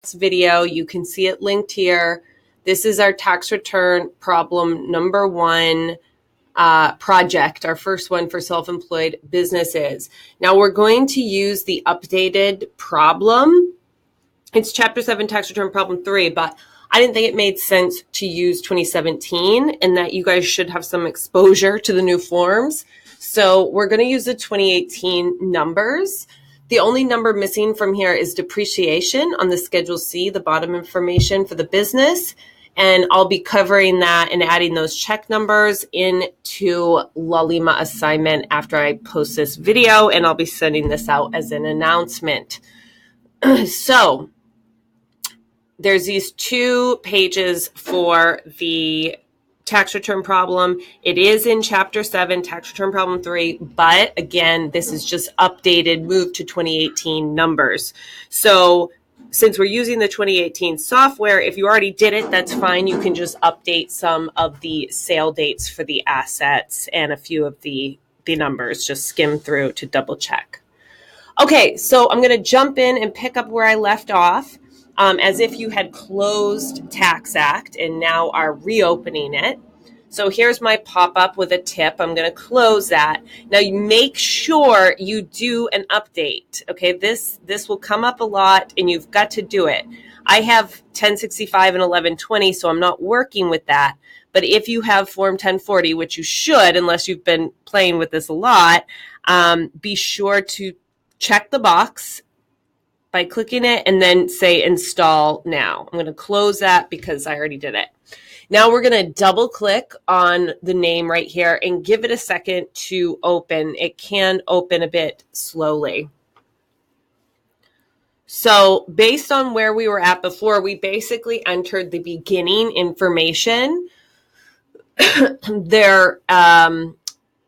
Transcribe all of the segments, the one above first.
video. You can see it linked here. This is our tax return problem number 1 project, our first one for self-employed businesses. Now we're going to use the updated problem. It's Chapter 7, Tax Return Problem 3, but I didn't think it made sense to use 2017 and that you guys should have some exposure to the new forms. So we're going to use the 2018 numbers. The only number missing from here is depreciation on the Schedule C, the bottom information for the business. And I'll be covering that and adding those check numbers into Laulima assignment after I post this video, and I'll be sending this out as an announcement. So there's these 2 pages for the tax return problem. It is in Chapter 7, Tax Return Problem 3, but again, this is just updated, moved to 2018 numbers. So since we're using the 2018 software, if you already did it, that's fine. You can just update some of the sale dates for the assets and a few of the numbers. Just skim through to double check. Okay, so I'm going to jump in and pick up where I left off. As if you had closed Tax Act and now are reopening it. So here's my pop-up with a tip. I'm going to close that. Now you make sure you do an update. Okay, this will come up a lot and you've got to do it. I have 1065 and 1120, so I'm not working with that. But if you have Form 1040, which you should, unless you've been playing with this a lot, be sure to check the box by clicking it and then say install now. I'm going to close that because I already did it. Now we're going to double click on the name right here and give it a second to open. It can open a bit slowly. So based on where we were at before, we basically entered the beginning information, their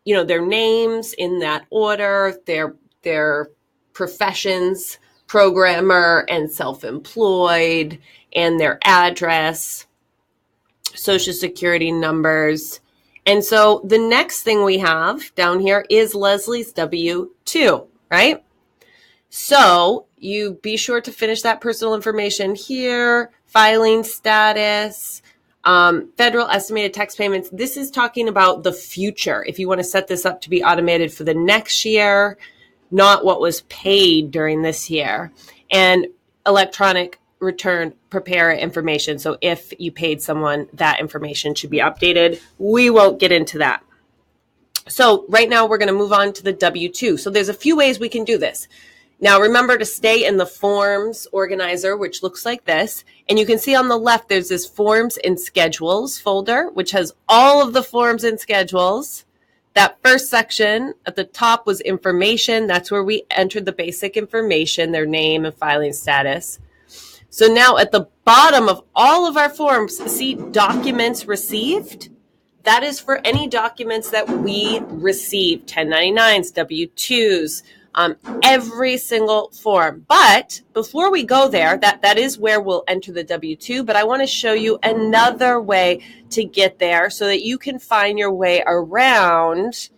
names in that order, their professions, programmer and self-employed, and their address, social security numbers. And so the next thing we have down here is Leslie's W-2, right? So you be sure to finish that personal information here, filing status, federal estimated tax payments. This is talking about the future. If you want to set this up to be automated for the next year, not what was paid during this year, and electronic return preparer information. So if you paid someone, that information should be updated. We won't get into that. So right now we're going to move on to the W-2. So there's a few ways we can do this. Now remember to stay in the forms organizer, which looks like this. And you can see on the left, there's this forms and schedules folder, which has all of the forms and schedules. That first section at the top was information. That's where we entered the basic information, their name and filing status. So now at the bottom of all of our forms, see documents received? That is for any documents that we receive, 1099s, W-2s, every single form. But before we go there, that is where we'll enter the W-2, but I want to show you another way to get there so that you can find your way around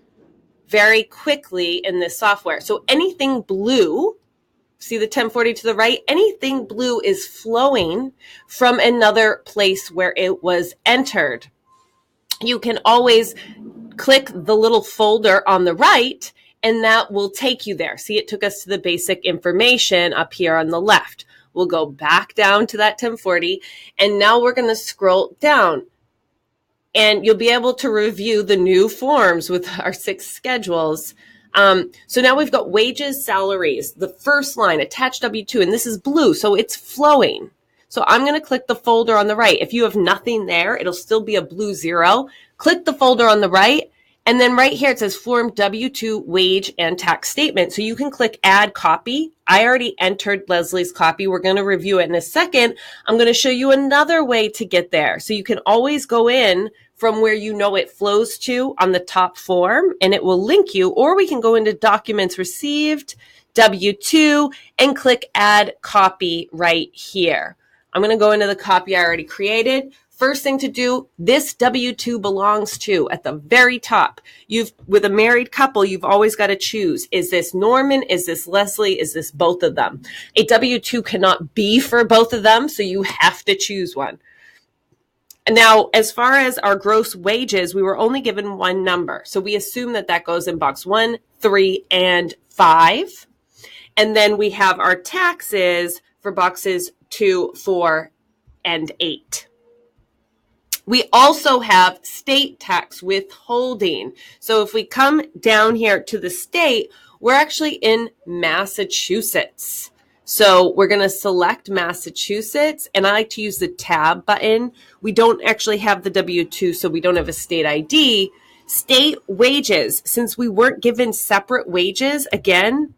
very quickly in this software. So anything blue, see the 1040 to the right, anything blue is flowing from another place where it was entered. You can always click the little folder on the right and that will take you there. See, it took us to the basic information up here on the left. We'll go back down to that 1040, and now we're going to scroll down. And you'll be able to review the new forms with our 6 schedules. So now we've got wages, salaries, the first line, attached W-2, and this is blue, so it's flowing. So I'm going to click the folder on the right. If you have nothing there, it'll still be a blue 0. Click the folder on the right. And then right here, it says Form W-2 Wage and Tax Statement. So you can click Add Copy. I already entered Leslie's copy. We're going to review it in a second. I'm going to show you another way to get there. So you can always go in from where you know it flows to on the top form, and it will link you. Or we can go into Documents Received, W-2, and click Add Copy right here. I'm going to go into the copy I already created. first thing to do, this W-2 belongs to at the very top. With a married couple, you've always got to choose. Is this Norman? Is this Leslie? Is this both of them? A W-2 cannot be for both of them, so you have to choose one. Now, as far as our gross wages, we were only given one number. So we assume that goes in box 1, 3, and 5. And then we have our taxes for boxes 2, 4, and 8. We also have state tax withholding. So if we come down here to the state, we're actually in Massachusetts. So we're going to select Massachusetts, and I like to use the tab button. We don't actually have the W-2, so we don't have a state ID. State wages, since we weren't given separate wages, again,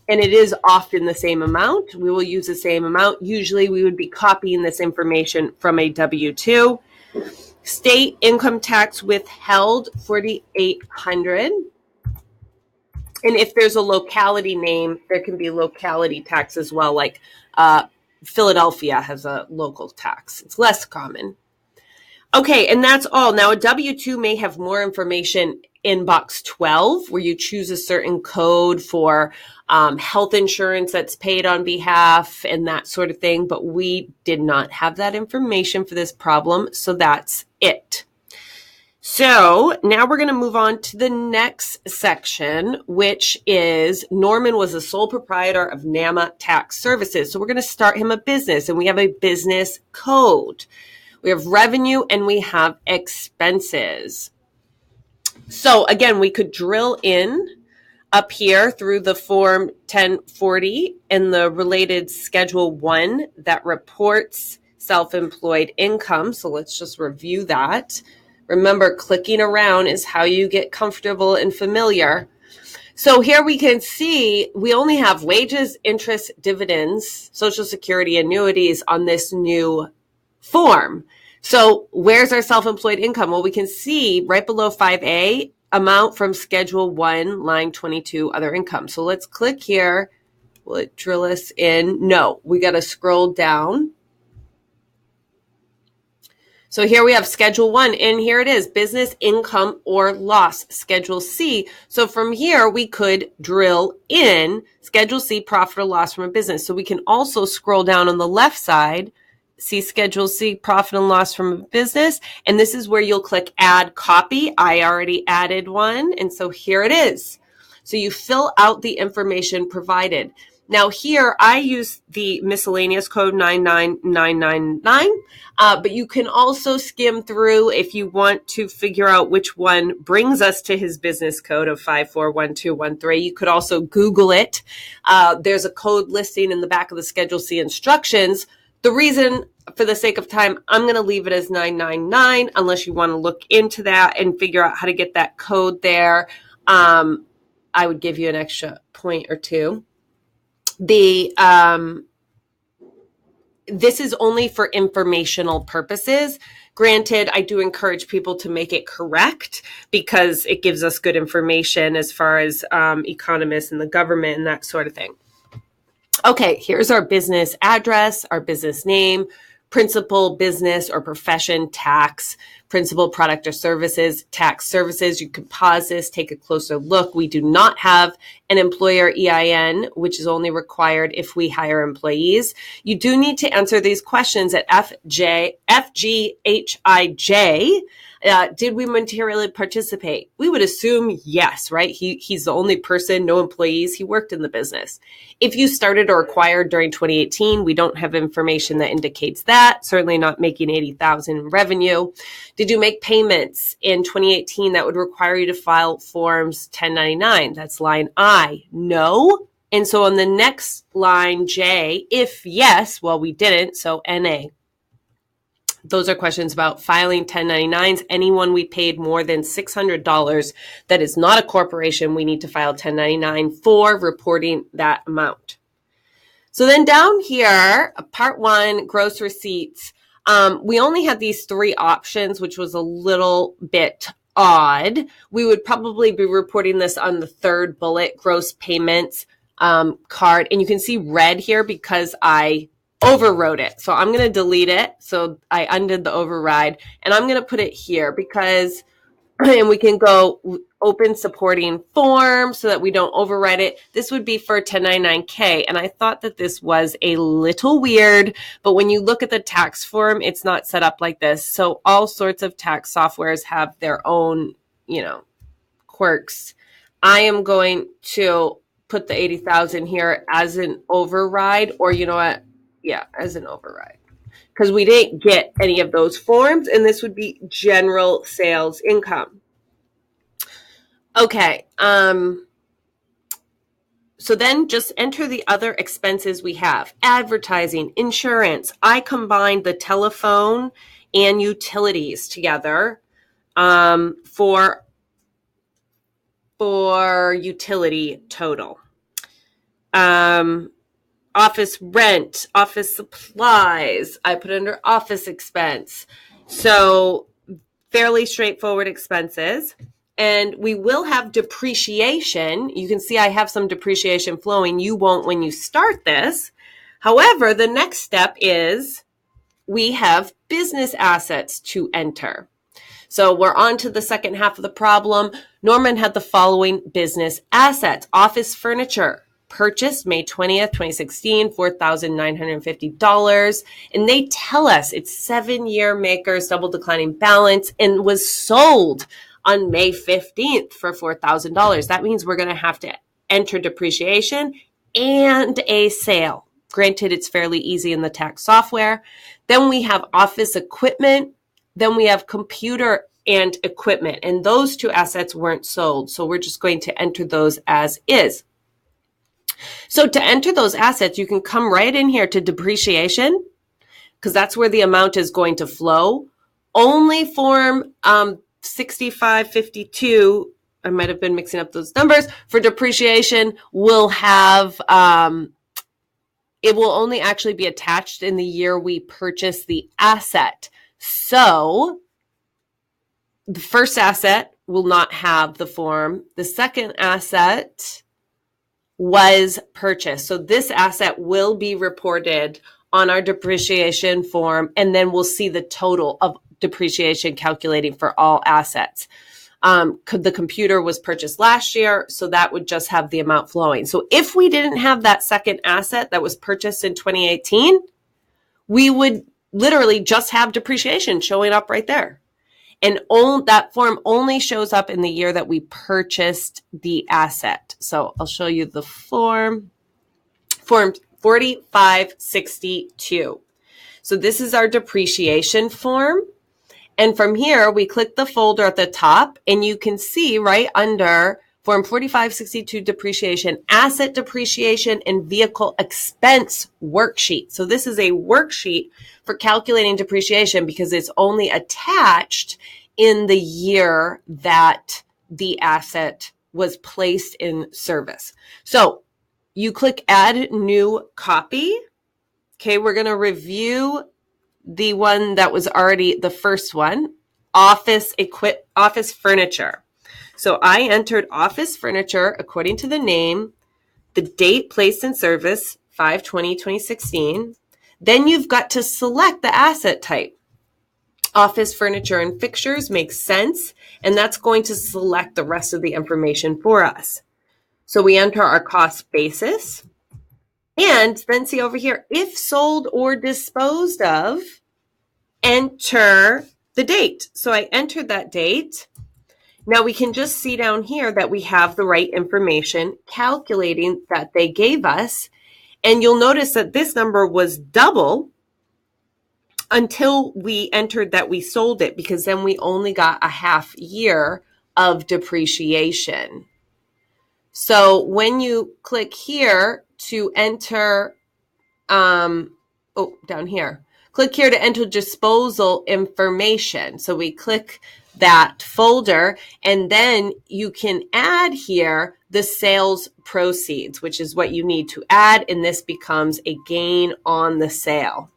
and it is often the same amount, we will use the same amount. Usually we would be copying this information from a W-2. State income tax withheld, $4,800. And if there's a locality name, there can be locality tax as well, like Philadelphia has a local tax. It's less common. Okay, and that's all. Now, a W-2 may have more information in box 12, where you choose a certain code for health insurance that's paid on behalf and that sort of thing, but we did not have that information for this problem, so that's it. So now we're going to move on to the next section, which is Norman was the sole proprietor of NAMA Tax Services. So we're going to start him a business, and we have a business code. We have revenue and we have expenses. So again, we could drill in up here through the Form 1040 and the related Schedule 1 that reports self-employed income. So let's just review that. Remember, clicking around is how you get comfortable and familiar. So here we can see we only have wages, interest, dividends, Social Security, annuities on this new form. So where's our self-employed income? Well, we can see right below 5A, amount from Schedule 1, line 22, other income. So let's click here. Will it drill us in? No, we got to scroll down. So here we have Schedule 1, and here it is, business income or loss, Schedule C. So from here, we could drill in Schedule C, profit or loss from a business. So we can also scroll down on the left side, see Schedule C, profit and loss from a business. And this is where you'll click Add Copy. I already added one, and so here it is. So you fill out the information provided. Now here, I use the miscellaneous code 99999, but you can also skim through if you want to figure out which one brings us to his business code of 541213. You could also Google it. There's a code listing in the back of the Schedule C instructions. The reason, for the sake of time, I'm going to leave it as 999 unless you want to look into that and figure out how to get that code there. I would give you an extra point or two. This is only for informational purposes. Granted, I do encourage people to make it correct because it gives us good information as far as economists and the government and that sort of thing. Okay, here's our business address, our business name, principal, business or profession, tax, principal, product or services, tax services. You can pause this, take a closer look. We do not have an employer EIN, which is only required if we hire employees. You do need to answer these questions at FGHIJ. Did we materially participate? We would assume yes, right? He's the only person, no employees. He worked in the business. If you started or acquired during 2018, we don't have information that indicates that. Certainly not making $80,000 in revenue. Did you make payments in 2018 that would require you to file forms 1099? That's line I. No. And so on the next line, J, if yes, well, we didn't, so NA. Those are questions about filing 1099s. Anyone we paid more than $600 that is not a corporation, we need to file 1099 for reporting that amount. So then down here, part 1, gross receipts. We only had these 3 options, which was a little bit odd. We would probably be reporting this on the 3rd bullet, gross payments card. And you can see red here because I overwrote it. So I'm going to delete it. So I undid the override, and I'm going to put it here because, and we can go open supporting form so that we don't overwrite it. This would be for 1099K. And I thought that this was a little weird, but when you look at the tax form, it's not set up like this. So all sorts of tax softwares have their own, quirks. I am going to put the 80,000 here as an override, or you know what? Yeah, as an override. Because we didn't get any of those forms, and this would be general sales income. Okay, so then just enter the other expenses we have. Advertising, insurance. I combined the telephone and utilities together for utility total. Office rent, office supplies, I put under office expense. So fairly straightforward expenses. And we will have depreciation. You can see I have some depreciation flowing. You won't when you start this. However, the next step is we have business assets to enter. So we're on to the second half of the problem. Norman had the following business assets. Office furniture, purchased May 20th, 2016, $4,950. And they tell us it's 7-year makers, double declining balance, and was sold on May 15th for $4,000. That means we're going to have to enter depreciation and a sale. Granted, it's fairly easy in the tax software. Then we have office equipment. Then we have computer and equipment. And those two assets weren't sold. So we're just going to enter those as is. So to enter those assets, you can come right in here to depreciation, because that's where the amount is going to flow. Only form 6552, I might have been mixing up those numbers, for depreciation will have, it will only actually be attached in the year we purchase the asset. So the first asset will not have the form. The second asset was purchased. So this asset will be reported on our depreciation form, and then we'll see the total of depreciation calculating for all assets. The computer was purchased last year, so that would just have the amount flowing. So if we didn't have that second asset that was purchased in 2018, we would literally just have depreciation showing up right there. And that form only shows up in the year that we purchased the asset. So I'll show you the form 4562. So this is our depreciation form. And from here, we click the folder at the top, and you can see right under Form 4562 depreciation, asset depreciation, and vehicle expense worksheet. So this is a worksheet for calculating depreciation because it's only attached in the year that the asset was placed in service. So you click add new copy. Okay, we're going to review the one that was already the first one, office furniture. So I entered office furniture according to the name, the date placed in service, 5/20/2016. Then you've got to select the asset type. Office furniture and fixtures makes sense, and that's going to select the rest of the information for us. So we enter our cost basis, and then see over here, if sold or disposed of, enter the date. So I entered that date. Now we can just see down here that we have the right information calculating that they gave us. And you'll notice that this number was double until we entered that we sold it, because then we only got a half year of depreciation. So when you click here to enter, down here, click here to enter disposal information. So we click that folder, and then you can add here the sales proceeds, which is what you need to add, and this becomes a gain on the sale.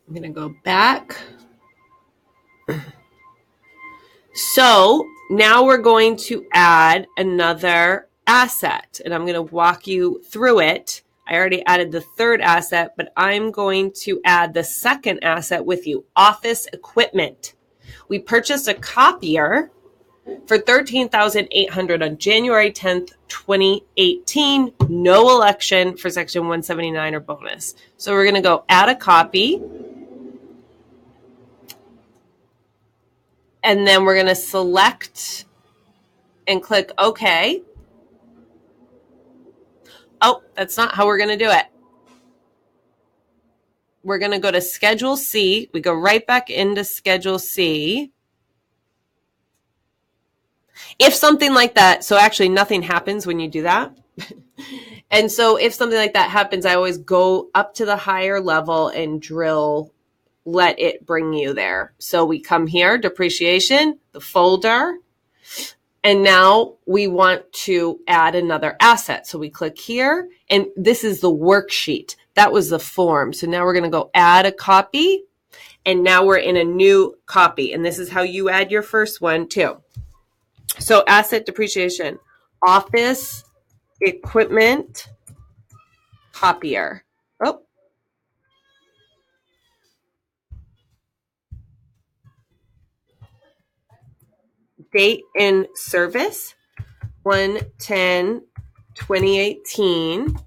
I'm going to go back. So now we're going to add another asset, and I'm going to walk you through it. I already added the third asset, but I'm going to add the second asset with you, office equipment. We purchased a copier for $13,800 on January 10th, 2018. No election for Section 179 or bonus. So we're going to go add a copy. And then we're going to select and click OK. Oh, that's not how we're going to do it. We're going to go to Schedule C. We go right back into Schedule C. If something like that, so actually nothing happens when you do that. And so if something like that happens, I always go up to the higher level and drill, let it bring you there. So we come here, depreciation, the folder, and now we want to add another asset. So we click here, and this is the worksheet. That was the form. So now we're going to go add a copy, and now we're in a new copy. And this is how you add your first one too. So asset depreciation, office equipment copier. Oh, date in service, 1/10/2018.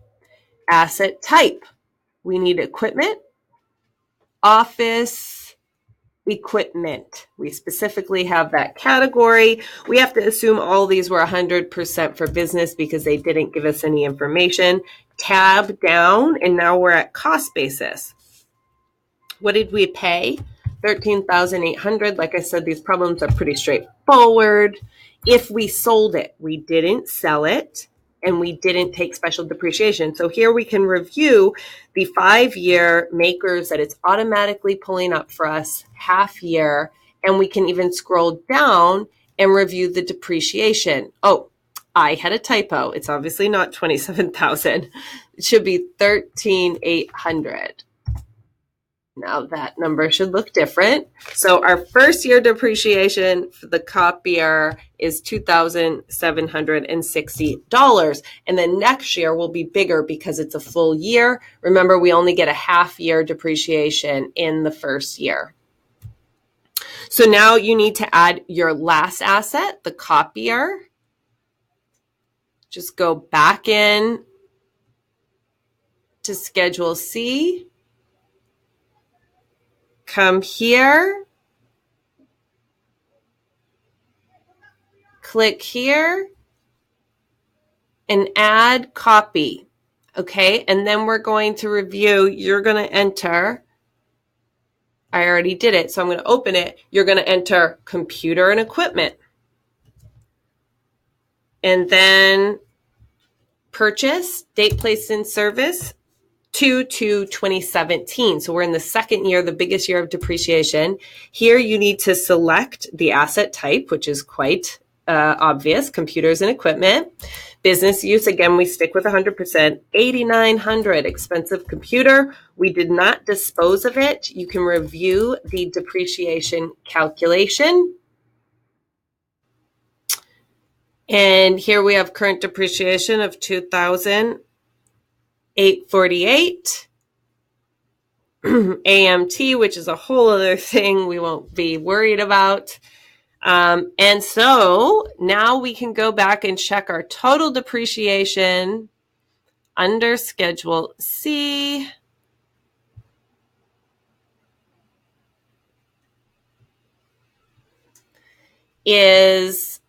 Asset type, we need equipment, office equipment. We specifically have that category. We have to assume all these were 100% for business because they didn't give us any information. Tab down, and now we're at cost basis. What did we pay? $13,800. Like I said, these problems are pretty straightforward. If we sold it, we didn't sell it, and we didn't take special depreciation. So here we can review the 5-year makers that it's automatically pulling up for us, half year, and we can even scroll down and review the depreciation. Oh, I had a typo. It's obviously not 27,000. It should be 13,800. Now that number should look different. So our first year depreciation for the copier is $2,760. And then next year will be bigger because it's a full year. Remember, we only get a half year depreciation in the first year. So now you need to add your last asset, the copier. Just go back in to Schedule C. Come here, click here, and add copy. Okay, and then we're going to review. You're going to enter, I already did it, so I'm going to open it. You're going to enter computer and equipment. And then purchase, date placed in service, 2/2/2017. So we're in the second year, the biggest year of depreciation. Here you need to select the asset type, which is quite obvious, computers and equipment. Business use, again, we stick with 100%. $8,900, expensive computer. We did not dispose of it. You can review the depreciation calculation. And here we have current depreciation of $2,848. AMT, which is a whole other thing we won't be worried about. And so now we can go back and check our total depreciation under Schedule C. Is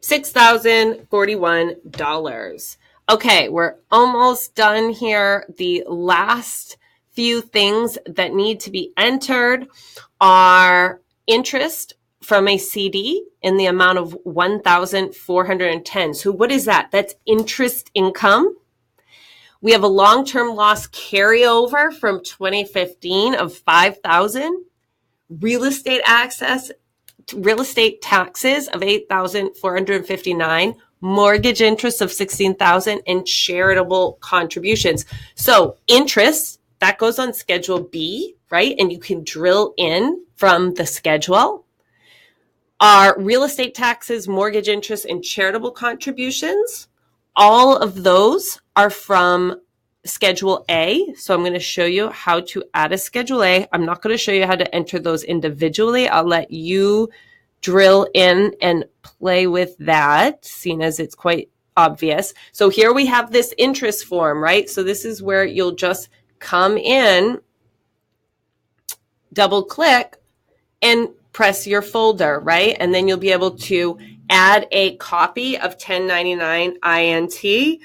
$6,041. Okay, we're almost done here. The last few things that need to be entered are interest from a CD in the amount of $1,410. So what is that? That's interest income. We have a long-term loss carryover from 2015 of $5,000. Real estate taxes of $8,459, mortgage interest of $16,000, and charitable contributions. So interest, that goes on Schedule B, right? And you can drill in from the schedule. Our real estate taxes, mortgage interest, and charitable contributions All of those are from Schedule A. So I'm going to show you how to add a Schedule A. I'm not going to show you how to enter those individually. I'll let you drill in and play with that, seeing as it's quite obvious. So here we have this interest form, right? So this is where you'll just come in, double click, and press your folder, right? And then you'll be able to add a copy of 1099 INT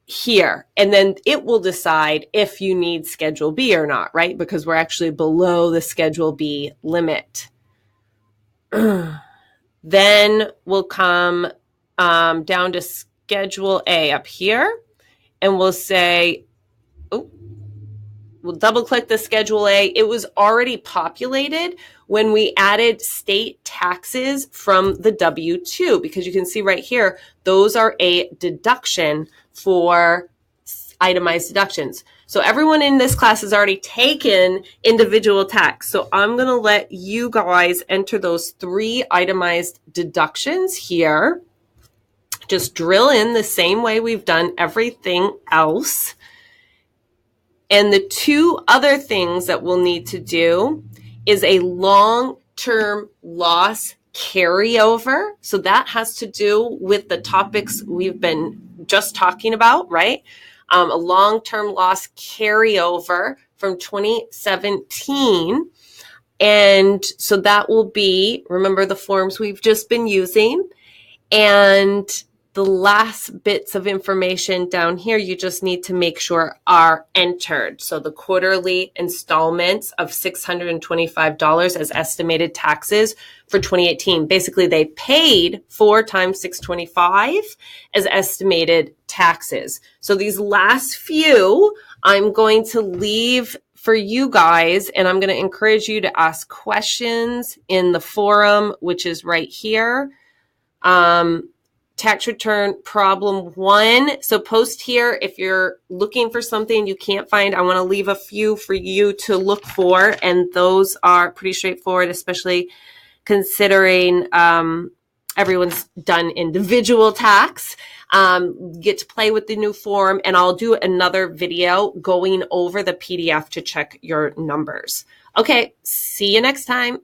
here. And then it will decide if you need Schedule B or not, right? Because we're actually below the Schedule B limit. Then we'll come down to Schedule A up here, and we'll say, we'll double click the Schedule A. It was already populated when we added state taxes from the W-2, because you can see right here, those are a deduction for itemized deductions. So everyone in this class has already taken individual tax. So I'm going to let you guys enter those 3 itemized deductions here. Just drill in the same way we've done everything else. And the 2 other things that we'll need to do is a long-term loss carryover. So that has to do with the topics we've been just talking about, right? A long-term loss carryover from 2017. And so that will be, remember the forms we've just been using. And the last bits of information down here, you just need to make sure are entered. So the quarterly installments of $625 as estimated taxes for 2018. Basically, they paid 4 times $625 as estimated taxes. So these last few, I'm going to leave for you guys, and I'm going to encourage you to ask questions in the forum, which is right here. Tax return problem 1. So post here if you're looking for something you can't find. I want to leave a few for you to look for, and those are pretty straightforward, especially considering everyone's done individual tax. Get to play with the new form, and I'll do another video going over the PDF to check your numbers. Okay, see you next time.